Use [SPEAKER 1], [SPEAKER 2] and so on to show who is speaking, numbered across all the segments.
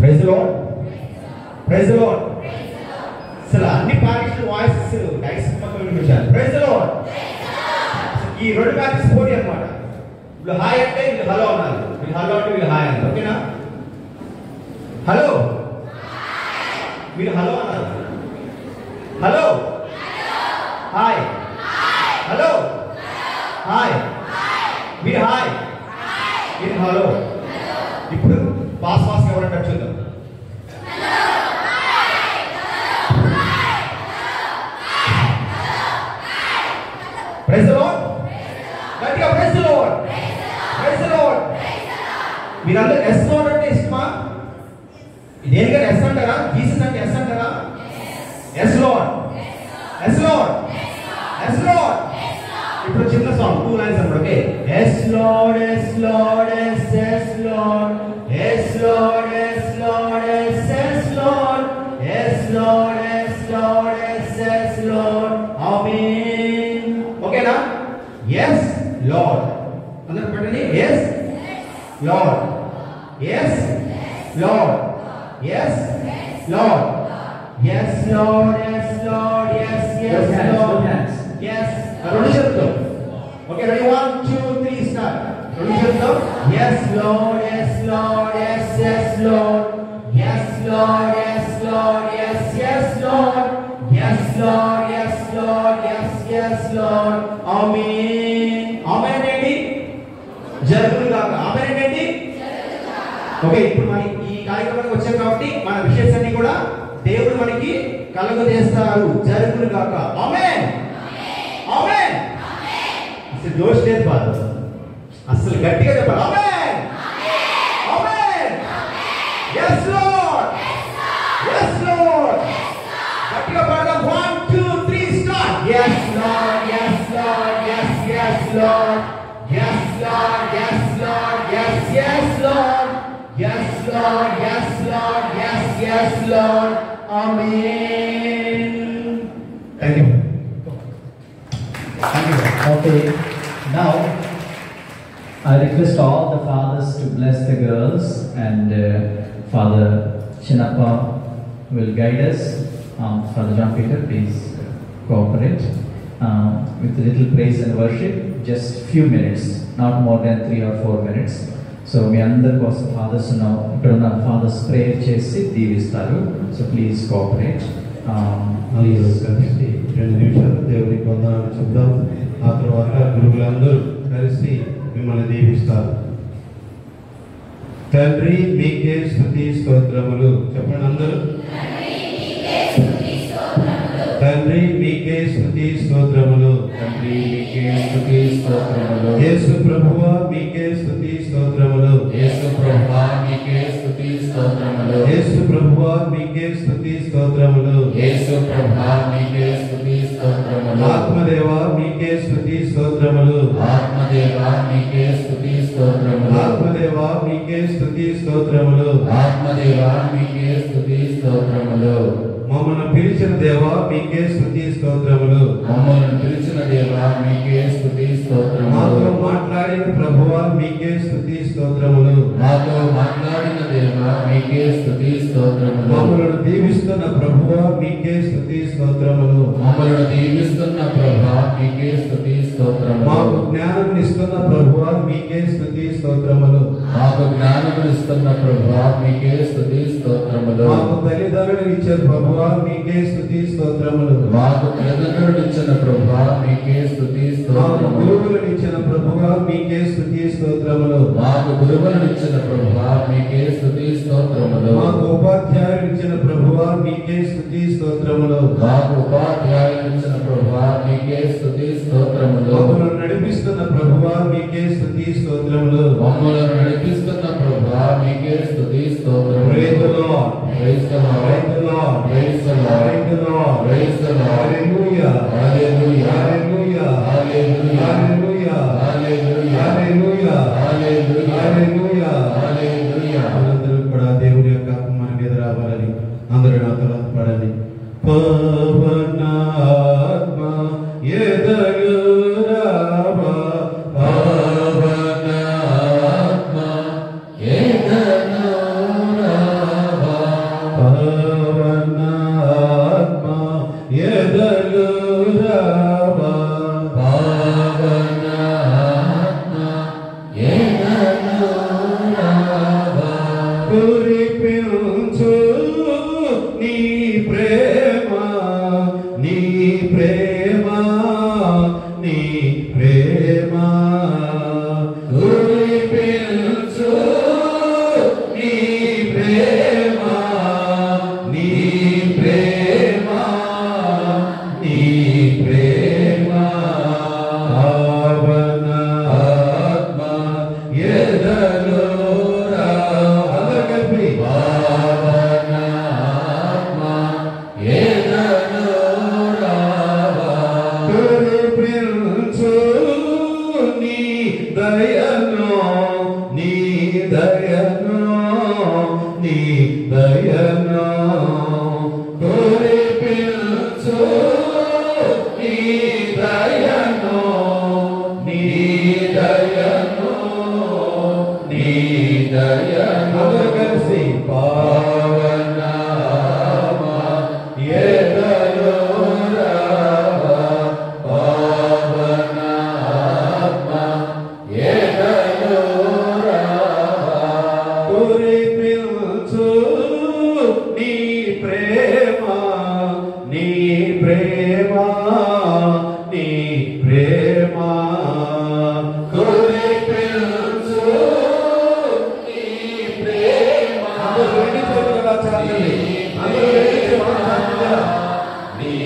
[SPEAKER 1] Praise lord, praise lord. అసలు అన్ని parties voice డైస్ మొత్తం వినిపించాలి. Praise lord. ఈ రెండు పార్టీస్ పోటీ అన్నమాట. వీళ్ళు హాయ్ అంటే వీళ్ళు హలో అన్నారు, వీళ్ళు హలో అంటే వీళ్ళు హాయ్ అన్నారు. ఓకేనా? హలో, వీళ్ళు హలో అన్నారు. హలో, హాయ్, హలో, హాయ్, మీరు హాయ్, మీరు హలో. ఇప్పుడు పాస్ పాస్ ఎవరంటారు చూద్దాం. Praise the Lord. గట్టిగా praise the Lord, praise the Lord. మీరందరూ ఎస్ లార్డ్ అంటే ఇష్టమా? దేనికైనా ఎస్ అంటారా? జీసస్ అంటే ఎస్ అంటారా? Yes Lord, yes Lord, yes Lord. ఇప్పుడు చిన్న సాంగ్ 2 లైన్స్ అన్నమాట. Okay. Yes Lord, yes Lord, yes yes Lord, yes Lord, yes Lord, yes yes Lord, yes Lord, yes Lord, yes yes Lord. ఆమేన్. ఓకేనా? Yes Lord అందరూ పెట్టండి. Yes Lord, yes Lord, yes Lord, yes Lord, yes Lord, yes yes Lord, yes. రెండు చెప్తాం. Okay, ready? 1 2 3 start. రెండు చెప్తాం. Yes Lord, yes Lord, yes yes Lord, yes Lord, yes Lord, yes yes Lord, yes Lord, yes Lord, yes yes Lord. ఆమేన్. ఆమేన్ ఏంటి? జరుగును గాక. ఆమేన్ ఏంటి? ఓకే, ఇప్పుడు మన ఈ కార్యక్రమానికి వచ్చాం కాబట్టి మన విషయాన్ని కూడా దేవుడు మనకి కలుగజేస్తారు. జరుగును గాక. ఆమేన్, ఆమేన్. అసలు జోష్ లేదు బాధ, అసలు గట్టిగా చెప్పాలి. ఆమేన్, ఆమేన్. yes lord, yes lord. గట్టిగా పాడదాం. 1 2 3 start. yes lord, yes lord, yes yes lord, yes lord, yes lord, yes yes lord, yes lord, yes lord, yes yes lord. Amen. Thank you. Thank you.
[SPEAKER 2] Okay, now I request all the fathers to bless the girls, and Father Chinappa will guide us. Father John Peter, please cooperate with a little praise and worship. Just few minutes, not more than 3 or 4 minutes. So మీ అందరి కోసం fathers ఇప్పుడున్న fathers prayer చేసి దీవిస్తారు. So please cooperate.
[SPEAKER 3] కలిసి 2 నిమిషాలు దేవునికి వందనాలు చెప్దాం. ఆ తర్వాత గురువులందరూ కలిసి మిమ్మల్ని దీవిస్తారు. తండ్రి మీకే స్తుతి స్తోత్రములు. చెప్పండి అందరూ. తండ్రి మీకే స్తుతి స్తోత్రములు.
[SPEAKER 4] తండ్రి మీకే స్తుతి స్తోత్రములు.
[SPEAKER 3] యేసు ప్రభువా మీకే స్తుతి స్తోత్రములు.
[SPEAKER 4] యేసు ప్రభువా మీకే స్తుతి స్తోత్రములు.
[SPEAKER 3] యేసు ప్రభువా మీకే స్తుతి స్తోత్రములు.
[SPEAKER 4] యేసు ప్రభువా మీకే స్తుతి స్తోత్రములు.
[SPEAKER 3] ఆత్మదేవా మీకే స్తుతి స్తోత్రములు.
[SPEAKER 4] ఆత్మదేవా మీకే స్తుతి స్తోత్రములు.
[SPEAKER 3] ఆత్మదేవా మీకే స్తుతి స్తోత్రములు.
[SPEAKER 4] ఆత్మదేవా మీకే స్తుతి స్తోత్రములు.
[SPEAKER 3] మమ్మల్ని పిలిచిన దేవా మీకే స్తుతి స్తోత్రములు.
[SPEAKER 4] మమ్మల్ని పిలిచిన దేవా మీకే స్తుతి స్తోత్రములు.
[SPEAKER 3] మాతో మాట్లాడిన ప్రభువా మీకే స్తుతి స్తోత్రములు.
[SPEAKER 4] మాతో మాట్లాడిన దేవా మీకే స్తుతి స్తోత్రములు.
[SPEAKER 3] మమ్మల్ని దీవిస్తున్న ప్రభువా మీకే స్తుతి స్తోత్రములు.
[SPEAKER 4] మమ్మల్ని దీవిస్తున్న ప్రభువా మీకే స్తుతి స్తోత్రములు.
[SPEAKER 3] మాకు జ్ఞానం ఇస్తున్న ప్రభువా మీకే స్తుతి స్తోత్రములు.
[SPEAKER 4] మాకు జ్ఞానమునిస్తున్న ప్రభువా మీకే స్తుతి స్తోత్రములు.
[SPEAKER 3] మాకు తల్లిదండ్రులు ఇచ్చే ప్రభువా మీకే స్తుతి స్తోత్రములు.
[SPEAKER 4] మాకు తల్లిదండ్రులిచ్చిన ప్రభువా మీకే స్తుతి
[SPEAKER 3] మాకు
[SPEAKER 4] స్తోత్రములు.
[SPEAKER 3] గురువులను ఇచ్చిన ప్రభువా మీకే స్తుతి స్తోత్రములు.
[SPEAKER 4] మాకు గురువులనిచ్చిన ప్రభువా మీకే స్తుతి స్తోత్రములు.
[SPEAKER 3] మాకు ఉపాధ్యాయులు ఇచ్చిన ప్రభువా మీకే స్తుతి స్తోత్రములు.
[SPEAKER 4] మాకు ఉపాధ్యాయులనిచ్చిన ప్రభువా మీకే స్తుతి స్తోత్రములు.
[SPEAKER 3] మమ్మల్ని నడిపిస్తున్న ప్రభువా మీకే స్తుతి స్తోత్రములు.
[SPEAKER 4] మమ్మల్ని నడిపిస్తున్న ప్రభువా మీకే స్తుతి స్తోత్రములు.
[SPEAKER 3] Praise the Lord.
[SPEAKER 4] Praise the Lord.
[SPEAKER 3] Praise the Lord.
[SPEAKER 4] Praise the Lord.
[SPEAKER 3] Praise the Lord.
[SPEAKER 4] Praise the Lord.
[SPEAKER 3] Hallelujah.
[SPEAKER 4] Hallelujah.
[SPEAKER 3] Hallelujah.
[SPEAKER 4] Hallelujah.
[SPEAKER 3] Hallelujah.
[SPEAKER 4] Hallelujah.
[SPEAKER 3] Hallelujah.
[SPEAKER 4] Hallelujah.
[SPEAKER 3] Hallelujah.
[SPEAKER 4] Hallelujah.
[SPEAKER 3] అందరూ కూడా దేవుని యొక్క ఆత్మ మన మీద రావాలని అందరూ నా తర్వాత పాడాలి. పవనాత్మ ఎదగు రావా.
[SPEAKER 4] పవనాత్మ ఎదగు రావా.
[SPEAKER 3] కురిపించు నీ ప్రేమ నీ ప్రేమ నీ ప్రేమ కురిపించు నీ ప్రేమ నీ ప్రేమ నీ ప్రేమ పావన ఆత్మ ఎదలో అందరూ కలిపి పావన ఆత్మ ఎదలో కురిపించు నీ దయను నీ దయను నీ దయను కురిపించు నీ దయను నీ దయను నీ దయను కలిసి పావన ఎదలో పావన ఆత్మ ఎదలో కురిపించు నీ ప్రేమ నీ ప్రేమ నీ ప్రేమ కురిపించు నీ ప్రేమ నీ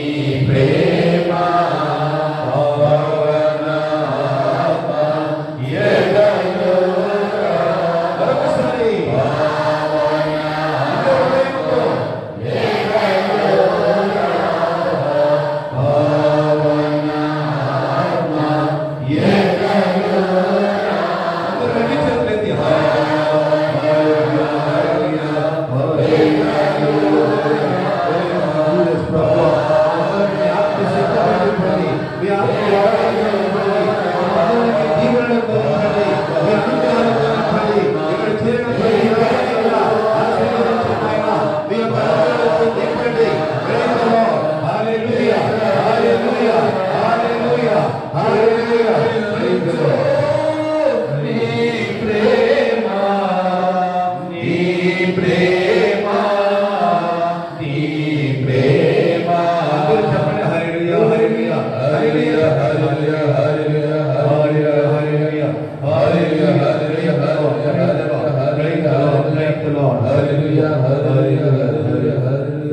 [SPEAKER 3] ప్రేమ పావన ఆత్మ ఎదలో మరొకసారి పావన ఆత్మ ఎదలో పావన ఆత్మ ఎదలో అందరూ రెండు చేతులెత్తి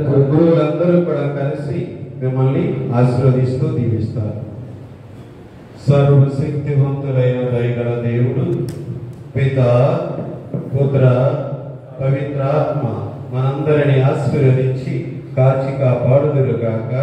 [SPEAKER 3] గురువులందరూ కూడా కలిసి మిమ్మల్ని ఆశీర్వదిస్తూ దీవిస్తారు. సర్వశక్తివంతులైన దయగల దేవుడు పిత పుత్ర పవిత్రాత్మ మనందరిని ఆశీర్వదించి కాచి కాపాడుదురుగాక.